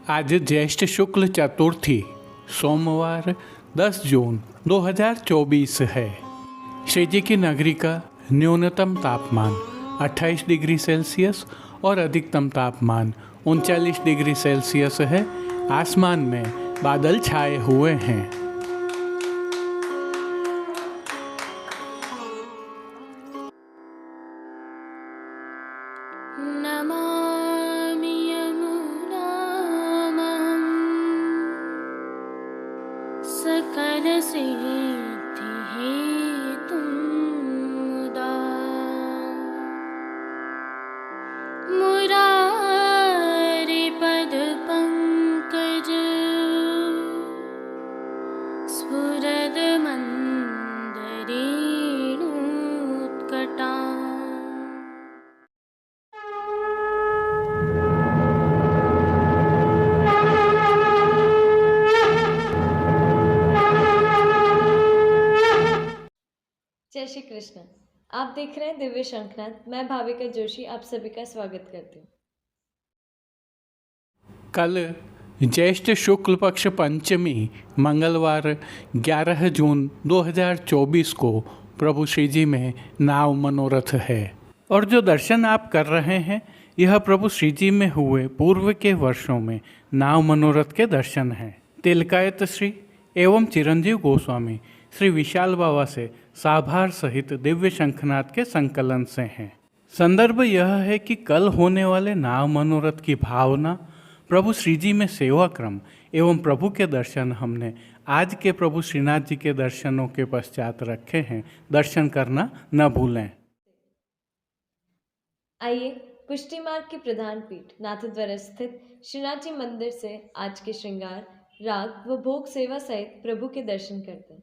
आज ज्येष्ठ शुक्ल चतुर्थी सोमवार 10 जून 2024 है। श्री जी की नगरी का न्यूनतम तापमान 28 डिग्री सेल्सियस और अधिकतम तापमान 39 डिग्री सेल्सियस है। आसमान में बादल छाए हुए हैं। नमामि यमुनां सकलसिद्धिहेतुं मुदा मुरारिपदपङ्कज स्फुरदमन्दरेणुत्कटा। जय श्री कृष्ण। आप देख रहे हैं दिव्य शंखनाद। मैं भाविका जोशी आप सभी का स्वागत करती हूँ। कल ज्येष्ठ शुक्ल पक्ष पंचमी मंगलवार 11 जून 2024 को प्रभु श्री जी में नाव मनोरथ है और जो दर्शन आप कर रहे हैं यह प्रभु श्री जी में हुए पूर्व के वर्षों में नाव मनोरथ के दर्शन हैं। तिलकायत श्री एवं चिरंजीव गोस्वामी श्री विशाल बाबा से साभार सहित दिव्य शंखनाद के संकलन से हैं। संदर्भ यह है कि कल होने वाले नाव मनोरथ की भावना, प्रभु श्री जी में सेवा क्रम एवं प्रभु के दर्शन हमने आज के प्रभु श्रीनाथ जी के दर्शनों के पश्चात रखे हैं। दर्शन करना न भूलें। आइए पुष्टि मार्ग की प्रधान पीठ नाथद्वारा स्थित श्रीनाथ जी मंदिर से आज के श्रृंगार, राग व भोग सेवा सहित प्रभु के दर्शन करते हैं।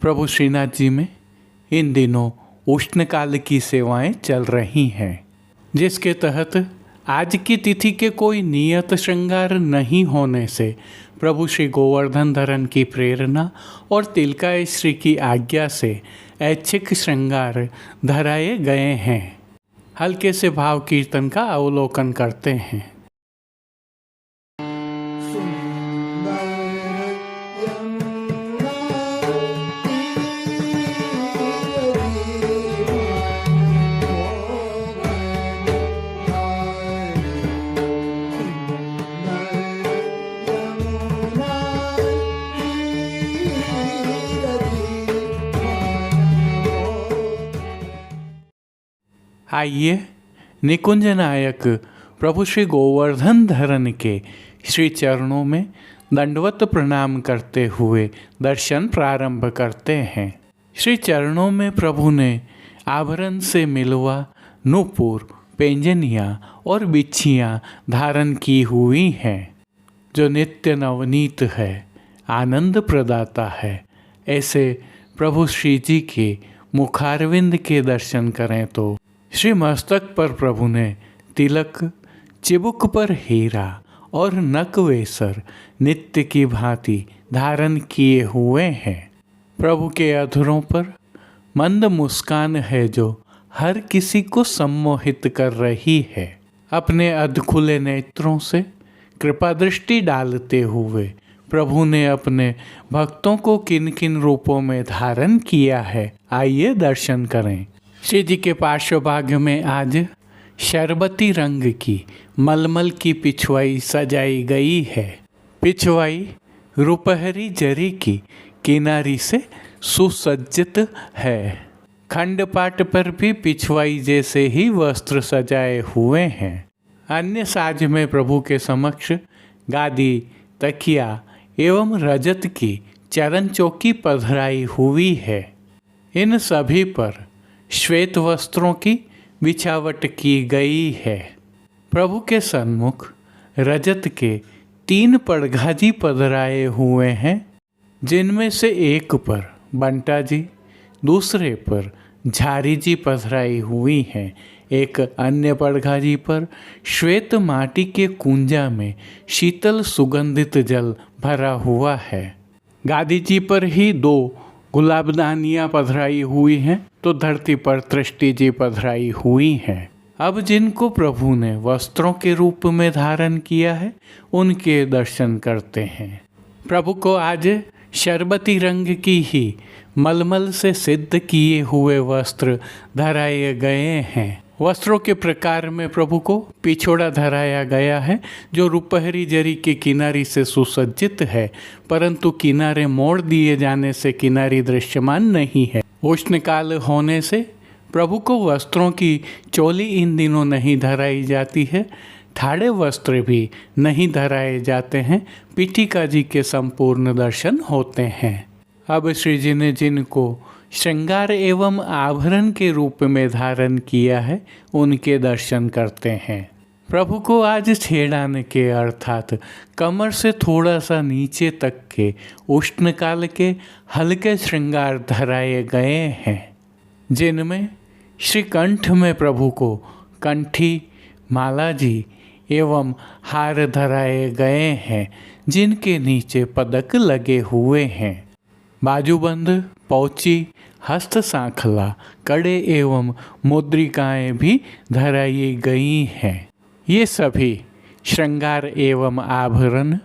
प्रभु श्रीनाथ जी में इन दिनों उष्णकाल की सेवाएं चल रही हैं, जिसके तहत आज की तिथि के कोई नियत श्रृंगार नहीं होने से प्रभु श्री गोवर्धन धरन की प्रेरणा और तिलकाय श्री की आज्ञा से ऐच्छिक श्रृंगार धराए गए हैं। हल्के से भाव कीर्तन का अवलोकन करते हैं। आइए निकुंज नायक प्रभु श्री गोवर्धन धरन के श्री चरणों में दंडवत प्रणाम करते हुए दर्शन प्रारंभ करते हैं। श्री चरणों में प्रभु ने आभरण से मिलवा नूपुर, पेंजनिया और बिच्छियाँ धारण की हुई हैं, जो नित्य नवनीत है, आनंद प्रदाता है। ऐसे प्रभु श्री जी के मुखारविंद के दर्शन करें तो श्री मस्तक पर प्रभु ने तिलक, चिबुक पर हीरा और नकवेसर नित्य की भांति धारण किए हुए हैं। प्रभु के अधरों पर मंद मुस्कान है जो हर किसी को सम्मोहित कर रही है। अपने अधखुले नेत्रों से कृपा दृष्टि डालते हुए प्रभु ने अपने भक्तों को किन किन रूपों में धारण किया है, आइए दर्शन करें। श्री जी के पार्श्वभाग में आज शरबती रंग की मलमल की पिछवाई सजाई गई है। पिछवाई रुपहरी जरी की किनारी से सुसज्जित है। खंडपाट पर भी पिछवाई जैसे ही वस्त्र सजाए हुए हैं। अन्य साज में प्रभु के समक्ष गादी, तकिया एवं रजत की चरण चौकी पधराई हुई है। इन सभी पर श्वेत वस्त्रों की बिछावट की गई है। प्रभु के सन्मुख रजत के 3 पड़घाजी पधराए हुए हैं, जिनमें से एक पर बंटा जी, दूसरे पर झारी जी पधराई हुई हैं। एक अन्य पड़घाजी पर श्वेत माटी के कुंजा में शीतल सुगंधित जल भरा हुआ है। गादी जी पर ही 2 गुलाबदानियाँ पधराई हुई हैं, तो धरती पर दृष्टि जी पधराई हुई हैं। अब जिनको प्रभु ने वस्त्रों के रूप में धारण किया है, उनके दर्शन करते हैं। प्रभु को आज शरबती रंग की ही मलमल से सिद्ध किए हुए वस्त्र धराए गए हैं। वस्त्रों के प्रकार में प्रभु को पिछोड़ा धराया गया है, जो रुपहरी जरी के किनारी से सुसज्जित है, परंतु किनारे मोड़ दिए जाने से किनारी दृश्यमान नहीं है। उष्णकाल होने से प्रभु को वस्त्रों की चोली इन दिनों नहीं धराई जाती है। ठाड़े वस्त्र भी नहीं धराए जाते हैं। पीठिका जी के संपूर्ण दर्शन होते हैं। अब श्री जी ने जिनको श्रृंगार एवं आभरण के रूप में धारण किया है, उनके दर्शन करते हैं। प्रभु को आज छेड़ाने के अर्थात कमर से थोड़ा सा नीचे तक के उष्णकाल के हल्के श्रृंगार धराए गए हैं, जिनमें श्री कंठ में प्रभु को कंठी, माला जी एवं हार धराए गए हैं, जिनके नीचे पदक लगे हुए हैं। बाजूबंद, पौची, हस्त सांखला, कड़े एवं मुद्रिकाएं भी धराई गई हैं। ये सभी श्रृंगार एवं आभरण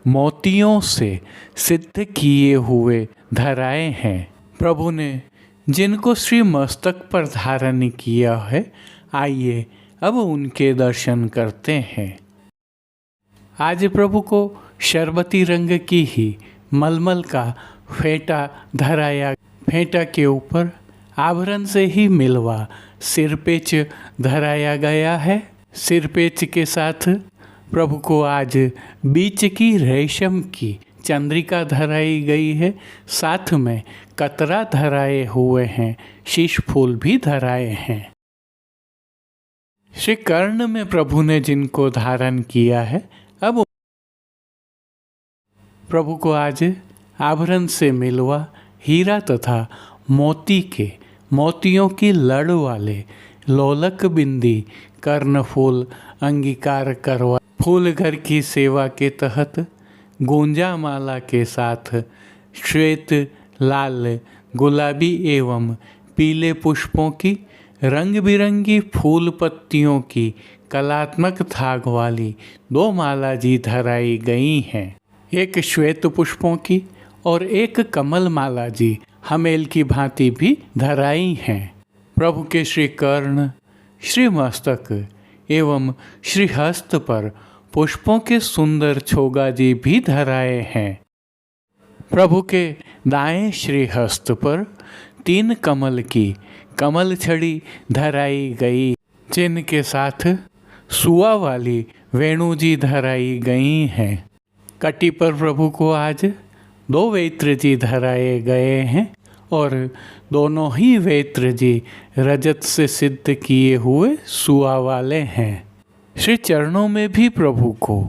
मोतियों से सिद्ध किए हुए धराए हैं। प्रभु ने जिनको श्री मस्तक पर धारण किया है, आइए अब उनके दर्शन करते हैं। आज प्रभु को शरबती रंग की ही मलमल का फेंटा धराया। फेंटा के ऊपर आभरण से ही मिलवा सिरपेच धराया गया है। सिरपेच के साथ प्रभु को आज बीच की रेशम की चंद्रिका धराई गई है। साथ में कतरा धराए हुए हैं, शीश फूल भी धराए हैं। श्री कर्ण में प्रभु ने जिनको धारण किया है, अब प्रभु को आज आभरण से मिलवा हीरा तथा मोतियों की लड़ वाले लोलक बिंदी कर्णफूल अंगीकार करवा फूल घर की सेवा के तहत गोंजा माला के साथ श्वेत, लाल, गुलाबी एवं पीले पुष्पों की रंग बिरंगी फूल पत्तियों की कलात्मक थाग वाली 2 माला जी धराई गई हैं। एक श्वेत पुष्पों की और एक कमल माला जी हमेल की भांति भी धराई हैं। प्रभु के श्री कर्ण, श्री मस्तक एवं श्री हस्त पर पुष्पों के सुंदर छोगा जी भी धराए हैं। प्रभु के दाएं श्री हस्त पर 3 कमल की कमल छड़ी धराई गई, जिनके साथ सुआ वाली वेणु जी धराई गई हैं। कटी पर प्रभु को आज 2 वेत्र जी धराए गए हैं और दोनों ही वेत्र जी रजत से सिद्ध किए हुए सुआ वाले हैं। श्री चरणों में भी प्रभु को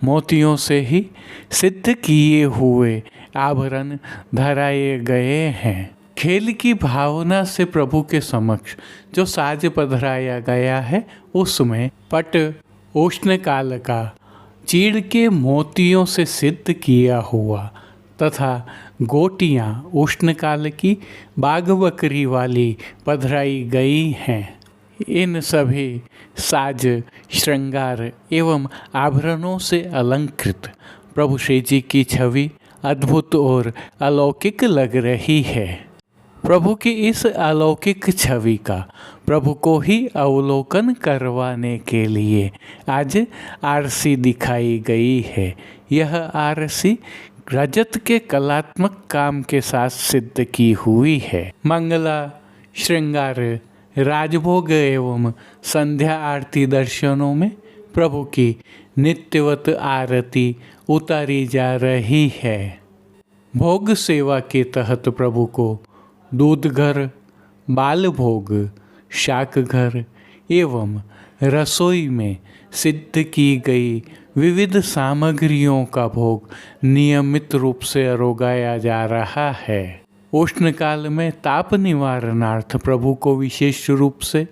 मोतियों से ही सिद्ध किए हुए आभरण धराए गए हैं। खेल की भावना से प्रभु के समक्ष जो साज पधराया गया है, उसमें पट उष्णकाल का चीड़ के मोतियों से सिद्ध किया हुआ तथा गोटियाँ उष्णकाल की बाघ बकरी वाली पधराई गई हैं। इन सभी साज, श्रृंगार एवं आभरणों से अलंकृत प्रभु श्री जी की छवि अद्भुत और अलौकिक लग रही है। प्रभु की इस अलौकिक छवि का प्रभु को ही अवलोकन करवाने के लिए आज आरसी दिखाई गई है। यह आरसी रजत के कलात्मक काम के साथ सिद्ध की हुई है। मंगला, श्रृंगार, राजभोग एवं संध्या आरती दर्शनों में प्रभु की नित्यवत आरती उतारी जा रही है। भोग सेवा के तहत प्रभु को दूध घर, बाल भोग, शाक घर एवं रसोई में सिद्ध की गई विविध सामग्रियों का भोग नियमित रूप से अरोगाया जा रहा है। उष्ण काल में ताप निवारणार्थ प्रभु को विशेष रूप से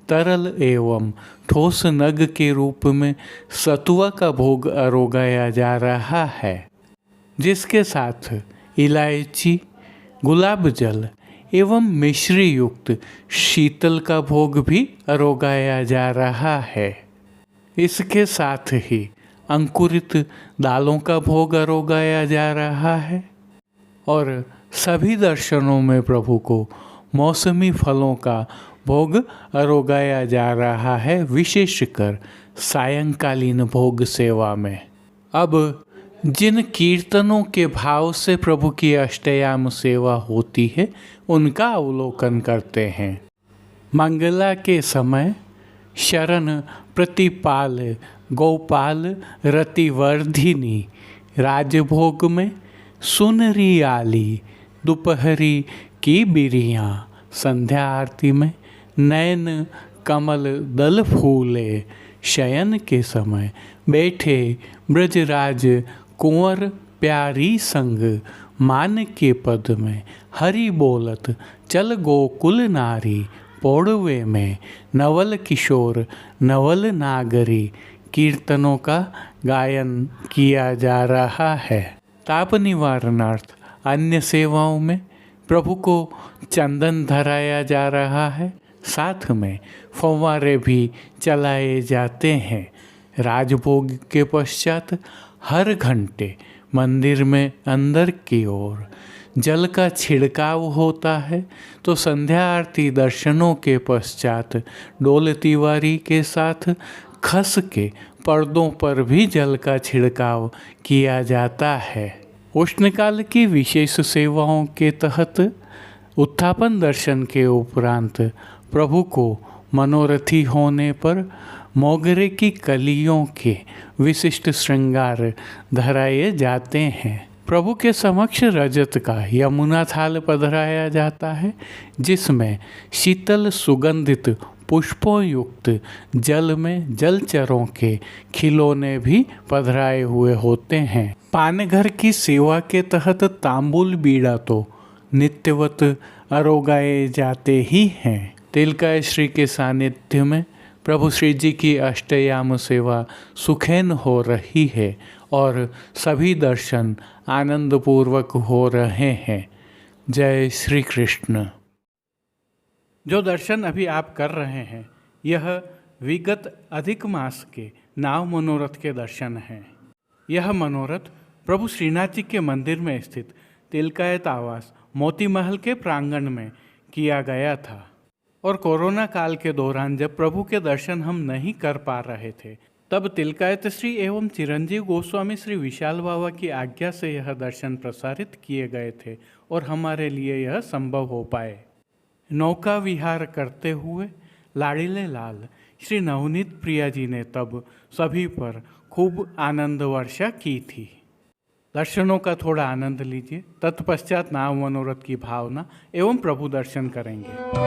तरल एवं ठोस नग के रूप में सतुआ का भोग अरोगाया जा रहा है, जिसके साथ इलायची, गुलाब जल एवं मिश्री युक्त शीतल का भोग भी अरोगाया जा रहा है। इसके साथ ही अंकुरित दालों का भोग अरोगाया जा रहा है और सभी दर्शनों में प्रभु को मौसमी फलों का भोग अरोगाया जा रहा है, विशेषकर सायंकालीन भोग सेवा में। अब जिन कीर्तनों के भाव से प्रभु की अष्टयाम सेवा होती है उनका अवलोकन करते हैं। मंगला के समय शरण प्रतिपाल गोपाल रतिवर्धिनी, राजभोग में सुनरी आली दोपहरी की बिरियाँ, संध्या आरती में नयन कमल दल फूले, शयन के समय बैठे ब्रजराज कुंवर प्यारी संग, मान के पद में हरि बोलत चल गोकुल नारी, पौड़वे में नवल किशोर नवल नागरी, कीर्तनों का गायन किया जा रहा है। ताप निवारणार्थ अन्य सेवाओं में प्रभु को चंदन धराया जा रहा है, साथ में फव्वारे भी चलाए जाते हैं। राजभोग के पश्चात हर घंटे मंदिर में अंदर की ओर जल का छिड़काव होता है, तो संध्या आरती दर्शनों के पश्चात डोल तिवारी के साथ खस के पर्दों पर भी जल का छिड़काव किया जाता है। उष्णकाल की विशेष सेवाओं के तहत उत्थापन दर्शन के उपरांत प्रभु को मनोरथी होने पर मोगरे की कलियों के विशिष्ट श्रृंगार धराए जाते हैं। प्रभु के समक्ष रजत का यमुना थाल पधराया जाता है, जिसमें शीतल सुगंधित पुष्पों युक्त जल में जलचरों के खिलौने भी पधराए हुए होते हैं। पानघर की सेवा के तहत तांबुल बीड़ा तो नित्यवत अरोगाए जाते ही हैं। तिलकाय श्री के सानिध्य में प्रभु श्री जी की अष्टयाम सेवा सुखैन हो रही है और सभी दर्शन आनंदपूर्वक हो रहे हैं। जय श्री कृष्ण। जो दर्शन अभी आप कर रहे हैं यह विगत अधिक मास के नाव मनोरथ के दर्शन हैं। यह मनोरथ प्रभु श्रीनाथ जी के मंदिर में स्थित तिलकायत आवास मोती महल के प्रांगण में किया गया था और कोरोना काल के दौरान जब प्रभु के दर्शन हम नहीं कर पा रहे थे, तब तिलकायत श्री एवं चिरंजीव गोस्वामी श्री विशाल बाबा की आज्ञा से यह दर्शन प्रसारित किए गए थे और हमारे लिए यह संभव हो पाए। नौका विहार करते हुए लाड़ीले लाल श्री नवनीत प्रिया जी ने तब सभी पर खूब आनंद वर्षा की थी। दर्शनों का थोड़ा आनंद लीजिए, तत्पश्चात नाव मनोरथ की भावना एवं प्रभु दर्शन करेंगे।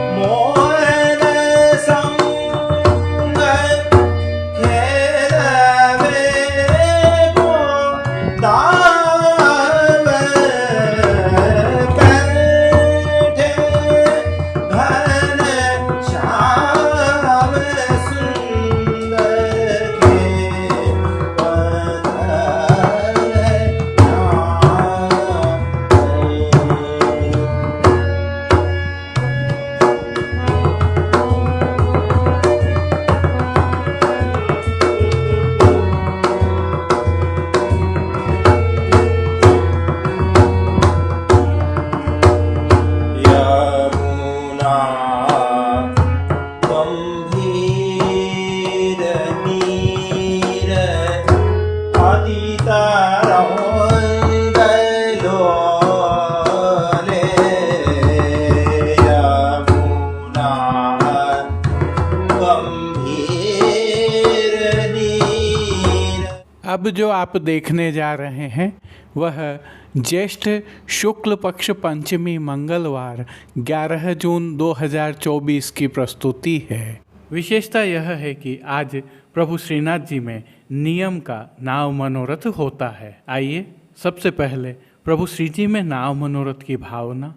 अब जो आप देखने जा रहे हैं वह ज्येष्ठ शुक्ल पक्ष पंचमी मंगलवार 11 जून 2024 की प्रस्तुति है। विशेषता यह है कि आज प्रभु श्रीनाथ जी में नियम का नाव मनोरथ होता है। आइए सबसे पहले प्रभु श्री जी में नाव मनोरथ की भावना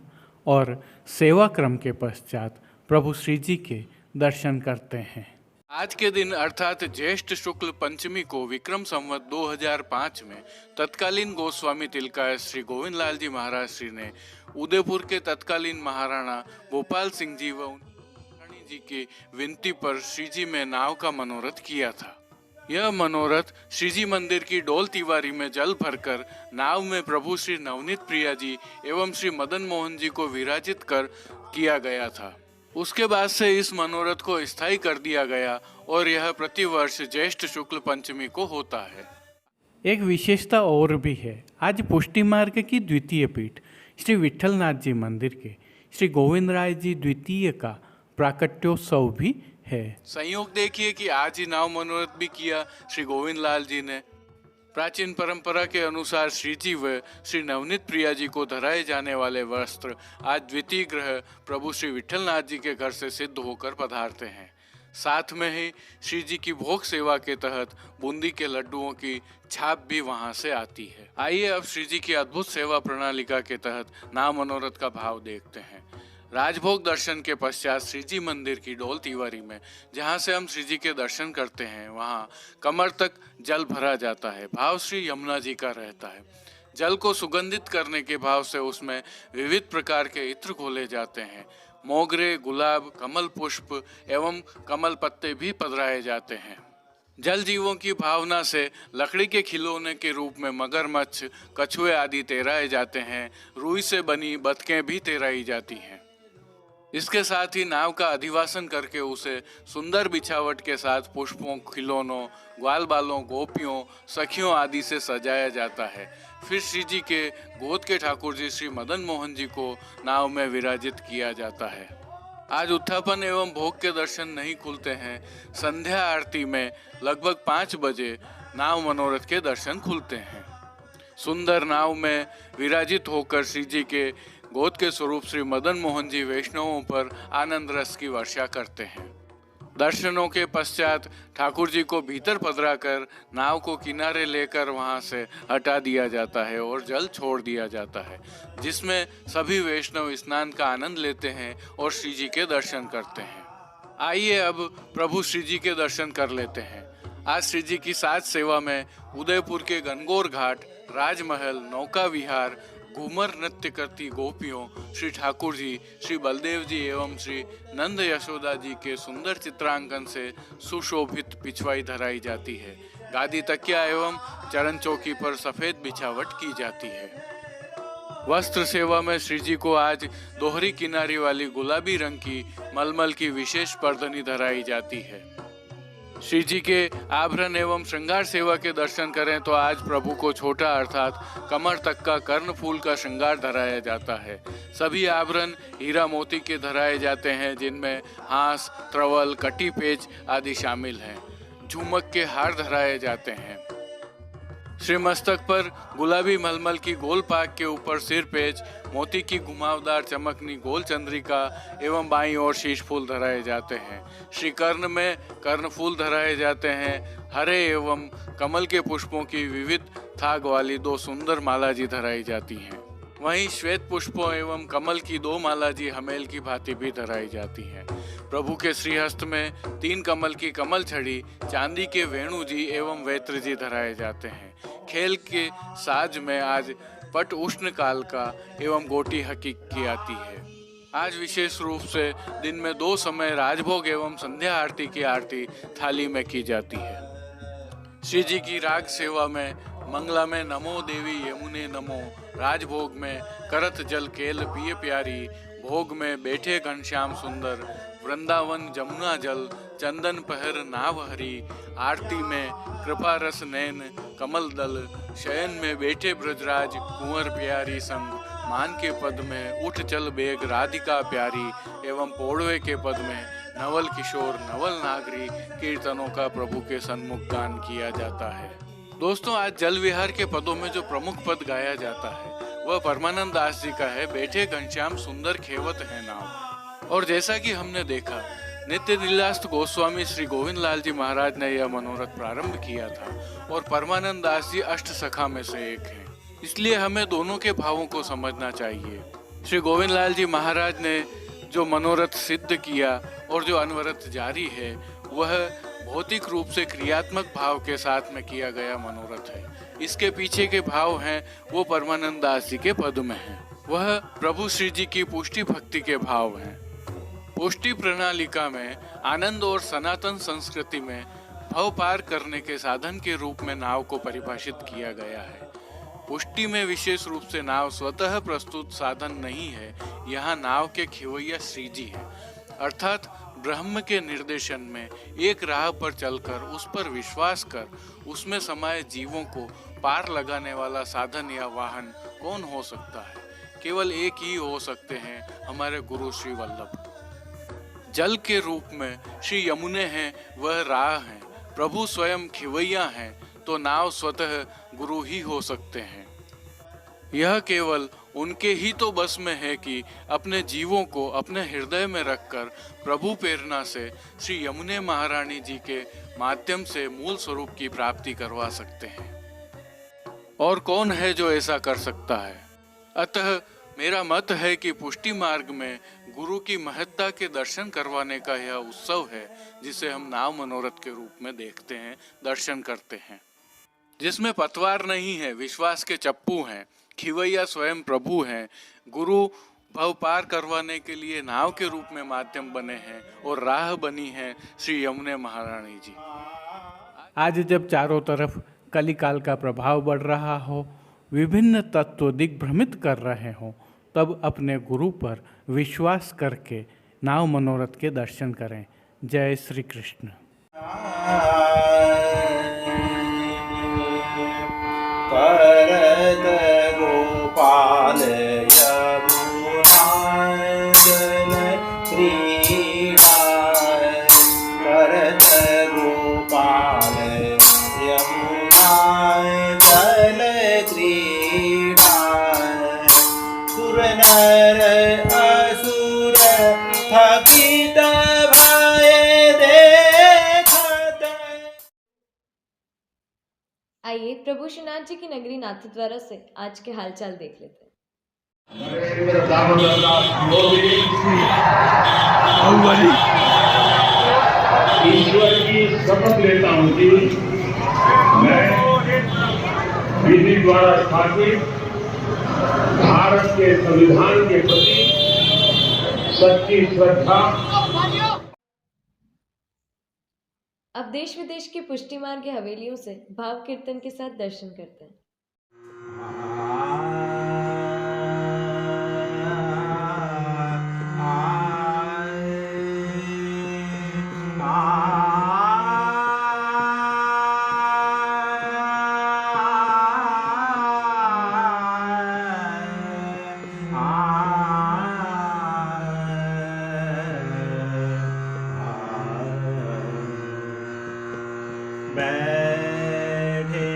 और सेवा क्रम के पश्चात प्रभु श्री जी के दर्शन करते हैं। आज के दिन अर्थात ज्येष्ठ शुक्ल पंचमी को विक्रम संवत 2005 में तत्कालीन गोस्वामी तिलकाय श्री गोविंद लाल जी महाराज श्री ने उदयपुर के तत्कालीन महाराणा गोपाल सिंह जी व रानी जी की विनती पर श्री जी में नाव का मनोरथ किया था। यह मनोरथ श्री जी मंदिर की डोल तिवारी में जल भरकर नाव में प्रभु श्री नवनीत प्रिया जी एवं श्री मदन मोहन जी को विराजित कर किया गया था। उसके बाद से इस मनोरथ को स्थायी कर दिया गया और यह प्रतिवर्ष ज्येष्ठ शुक्ल पंचमी को होता है। एक विशेषता और भी है। आज पुष्टि मार्ग की द्वितीय पीठ श्री विट्ठलनाथ जी मंदिर के श्री गोविंद राय जी द्वितीय का प्राकट्योत्सव भी है। संयोग देखिए कि आज ही नाव मनोरथ भी किया श्री गोविंद लाल जी ने। प्राचीन परंपरा के अनुसार श्री जी व श्री नवनीत प्रिया जी को धराए जाने वाले वस्त्र आज द्वितीय ग्रह प्रभु श्री विट्ठलनाथ जी के घर से सिद्ध होकर पधारते हैं। साथ में ही श्री जी की भोग सेवा के तहत बूंदी के लड्डुओं की छाप भी वहां से आती है। आइए अब श्री जी की अद्भुत सेवा प्रणालिका के तहत नाव मनोरथ का भाव देखते हैं। राजभोग दर्शन के पश्चात श्री जी मंदिर की डोल तिवारी में जहाँ से हम श्री जी के दर्शन करते हैं वहाँ कमर तक जल भरा जाता है। भाव श्री यमुना जी का रहता है। जल को सुगंधित करने के भाव से उसमें विविध प्रकार के इत्र घोले जाते हैं। मोगरे, गुलाब, कमल पुष्प एवं कमल पत्ते भी पधराए जाते हैं। जल जीवों की भावना से लकड़ी के खिलौने के रूप में मगरमच्छ, कछुए आदि तैराए जाते हैं। रुई से बनी बतखें भी तैराई जाती हैं। इसके साथ ही नाव का अधिवासन करके उसे सुंदर बिछावट के साथ पुष्पों, खिलौनों, ग्वाल बालों, गोपियों, सखियों आदि से सजाया जाता है। फिर श्री जी के गोद के ठाकुर जी श्री मदन मोहन जी को नाव में विराजित किया जाता है। आज उत्थापन एवं भोग के दर्शन नहीं खुलते हैं। संध्या आरती में लगभग 5 बजे नाव मनोरथ के दर्शन खुलते हैं। सुंदर नाव में विराजित होकर श्री जी के गोद के स्वरूप श्री मदन मोहन जी वैष्णवों पर आनंद रस की वर्षा करते हैं। दर्शनों के पश्चात ठाकुर जी को भीतर पधरा कर नाव को किनारे लेकर वहां से हटा दिया जाता है और जल छोड़ दिया जाता है, जिसमें सभी वैष्णव स्नान का आनंद लेते हैं और श्री जी के दर्शन करते हैं। आइए अब प्रभु श्री जी के दर्शन कर लेते हैं। आज श्री जी की साज सेवा में उदयपुर के गणगौर घाट, राजमहल, नौका विहार, घूमर नृत्य करती गोपियों, श्री ठाकुर जी, श्री बलदेव जी एवं श्री नंद यशोदा जी के सुंदर चित्रांकन से सुशोभित पिछवाई धराई जाती है। गादी तकिया एवं चरण चौकी पर सफेद बिछावट की जाती है। वस्त्र सेवा में श्री जी को आज दोहरी किनारी वाली गुलाबी रंग की मलमल की विशेष पर्दनी धराई जाती है। श्री जी के आभरण एवं श्रृंगार सेवा के दर्शन करें तो आज प्रभु को छोटा अर्थात कमर तक का कर्ण फूल का श्रृंगार धराया जाता है। सभी आभरण हीरा मोती के धराए जाते हैं, जिनमें हांस, त्रवल, कटी पेच आदि शामिल हैं। झुमक के हार धराए जाते हैं। श्री मस्तक पर गुलाबी मलमल की गोल पाक के ऊपर सिर पेच, मोती की घुमावदार चमकनी गोल चंद्रिका एवं बाईं ओर शीश फूल धराए जाते हैं। श्री कर्ण में कर्ण फूल धराए जाते हैं। हरे एवं कमल के पुष्पों की विविध थाग वाली 2 सुंदर माला जी धराई जाती हैं। वहीं श्वेत पुष्पों एवं कमल की 2 माला जी हमेल की भांति भी धराई जाती हैं। प्रभु के श्रीहस्त में 3 कमल की कमल छड़ी, चांदी के वेणु जी एवं वेत्र जी धराए जाते हैं। खेल के साज में आज पट उष्ण काल का एवं गोटी हकीक की आती है। आज विशेष रूप से दिन में 2 समय राजभोग एवं संध्या आरती की आरती थाली में की जाती है। श्री जी की राग सेवा में मंगला में नमो देवी यमुने नमो, राजभोग में करत जल केल पिय प्यारी, भोग में बैठे घनश्याम सुंदर, वृंदावन जमुना जल चंदन पहर नाव हरी, आरती में कृपा रस नैन कमल दल, शयन में बैठे ब्रजराज कुंवर प्यारी संग, मान के पद में उठ चल बेग राधिका प्यारी एवं पोड़वे के पद में नवल किशोर नवल नागरी कीर्तनों का प्रभु के सन्मुख गान किया जाता है। दोस्तों, आज जल विहार के पदों में जो प्रमुख पद गाया जाता है वह परमानंद दास जी का है, बैठे घनश्याम सुंदर खेवत है नाव। और जैसा कि हमने देखा नित्य लीलास्त गोस्वामी श्री गोविंद लाल जी महाराज ने यह मनोरथ प्रारंभ किया था और परमानंद दास जी अष्ट सखा में से एक हैं। इसलिए हमें दोनों के भावों को समझना चाहिए। श्री गोविंद लाल जी महाराज ने जो मनोरथ सिद्ध किया और जो अनवरत जारी है वह भौतिक रूप से क्रियात्मक भाव के साथ में किया गया मनोरथ है। इसके पीछे के भाव हैं वो परमानंद दास जी के पद में हैं। वह प्रभु श्री जी की पुष्टि भक्ति के भाव हैं। पुष्टि प्रणालिका में आनंद और सनातन संस्कृति में भव पार करने के साधन के रूप में नाव को परिभाषित किया गया है। पुष्टि में विशेष रूप से नाव स्वतः प्रस्तुत साधन नहीं है, यहाँ नाव के खिवैया श्री जी है। अर्थात ब्रह्म के निर्देशन में एक राह पर चलकर उस पर विश्वास कर उसमें समाये जीवों को पार लगाने वाला साधन या वाहन कौन हो सकता है? केवल एक ही हो सकते हैं, हमारे गुरु श्री वल्लभ। जल के रूप में श्री यमुने हैं, वह राह हैं। प्रभु स्वयं खिवैया हैं, तो नाव स्वतः गुरु ही हो सकते हैं। यह केवल उनके ही तो बस में है कि अपने जीवों को अपने हृदय में रखकर प्रभु प्रेरणा से श्री यमुने महारानी जी के माध्यम से मूल स्वरूप की प्राप्ति करवा सकते हैं। और कौन है जो ऐसा कर सकता है? अतः मेरा मत है कि पुष्टि मार्ग में गुरु की महत्ता के दर्शन करवाने का यह उत्सव है, जिसे हम नाव मनोरथ के रूप में देखते हैं, दर्शन करते हैं, जिसमें पतवार नहीं है, विश्वास के चप्पू हैं, खिवैया स्वयं प्रभु हैं, गुरु भव पार करवाने के लिए नाव के रूप में माध्यम बने हैं और राह बनी है श्री यमुने महारानी जी। आज जब चारों तरफ कलिकाल का प्रभाव बढ़ रहा हो, विभिन्न तत्व दिग्भ्रमित कर रहे हों, तब अपने गुरु पर विश्वास करके नाव मनोरथ के दर्शन करें। जय श्री कृष्ण। करत गोपाल यमुना जल क्रीड़ा, करत गोपाल यमुना जल क्रीड़ा, सुर नर असुर थकित भय देखत। आइए प्रभु श्रीनाथ जी की नगरी नाथद्वारा से आज के हालचाल देख लेते हैं। ईश्वर की शपथ लेता हूँ कि मैं विधि द्वारा स्थापित भारत के संविधान के प्रति सच्ची श्रद्धा। अब देश विदेश के पुष्टि मार्ग की हवेलियों से भाव कीर्तन के साथ दर्शन करते हैं। बैठे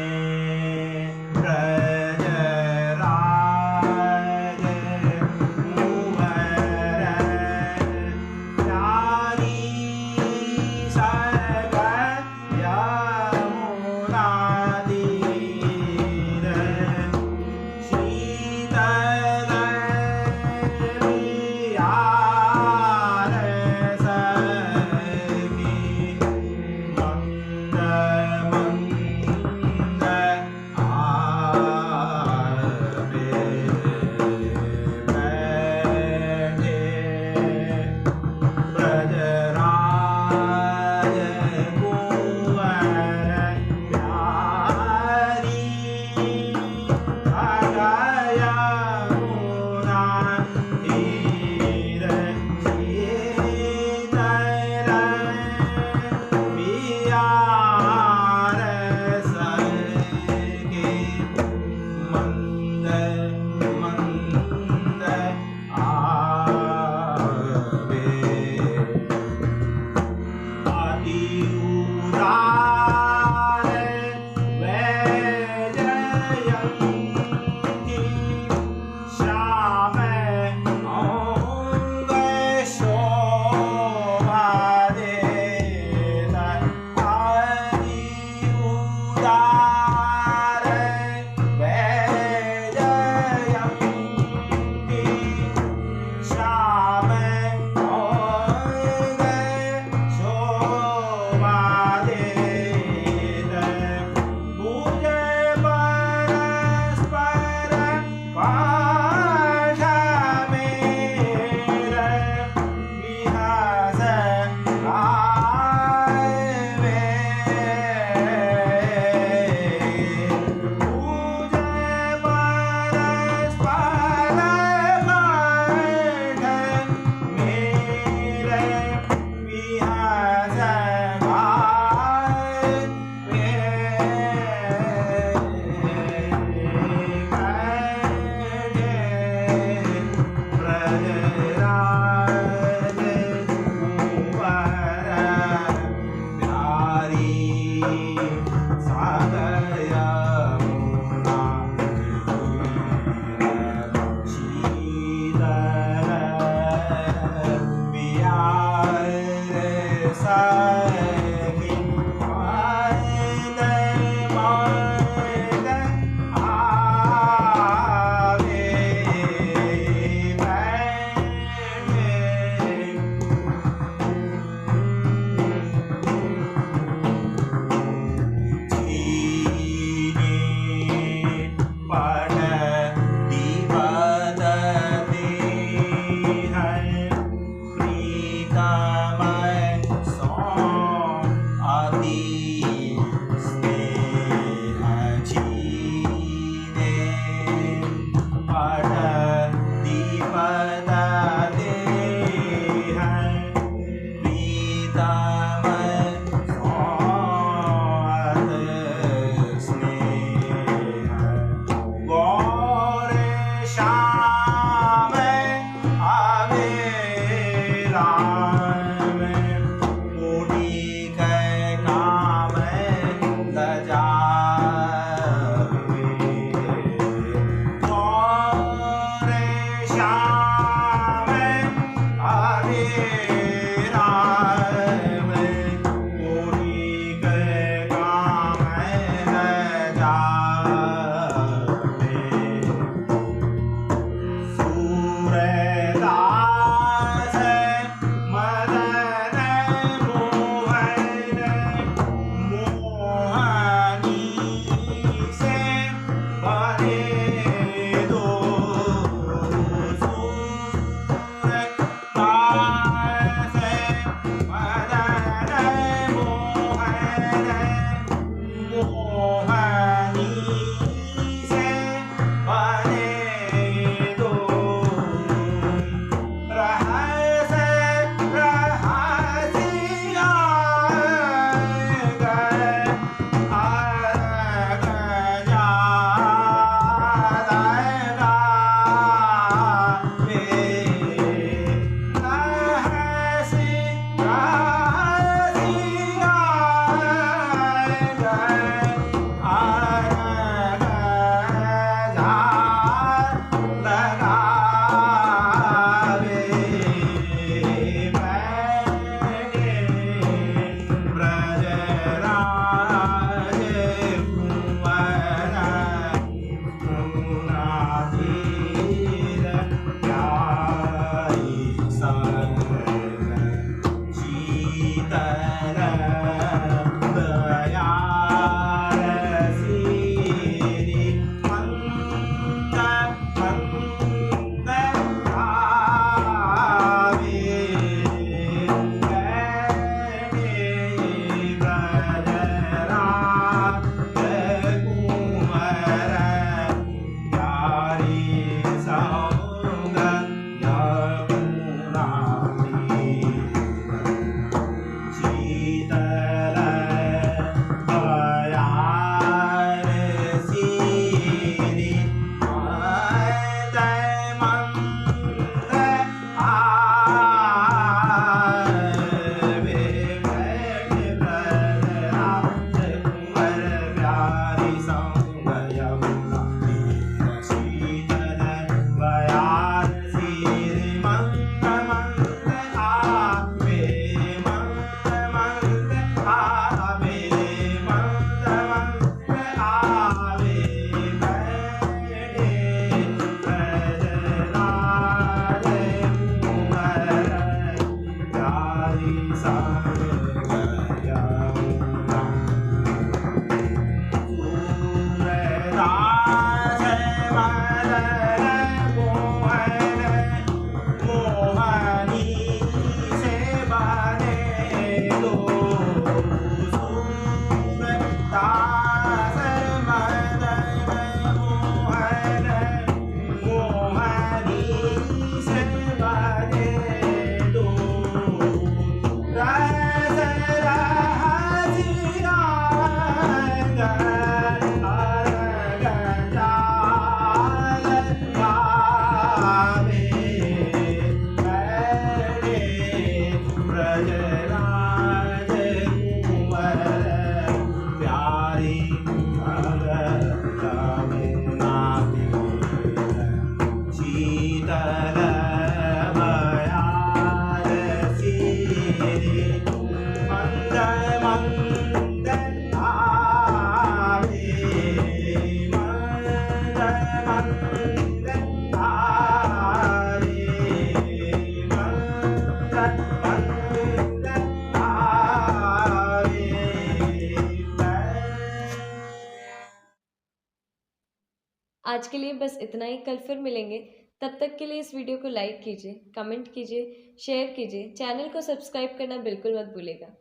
आज के लिए बस इतना ही। कल फिर मिलेंगे। तब तक के लिए इस वीडियो को लाइक कीजिए, कमेंट कीजिए, शेयर कीजिए, चैनल को सब्सक्राइब करना बिल्कुल मत भूलिएगा।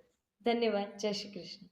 धन्यवाद। जय श्री कृष्ण।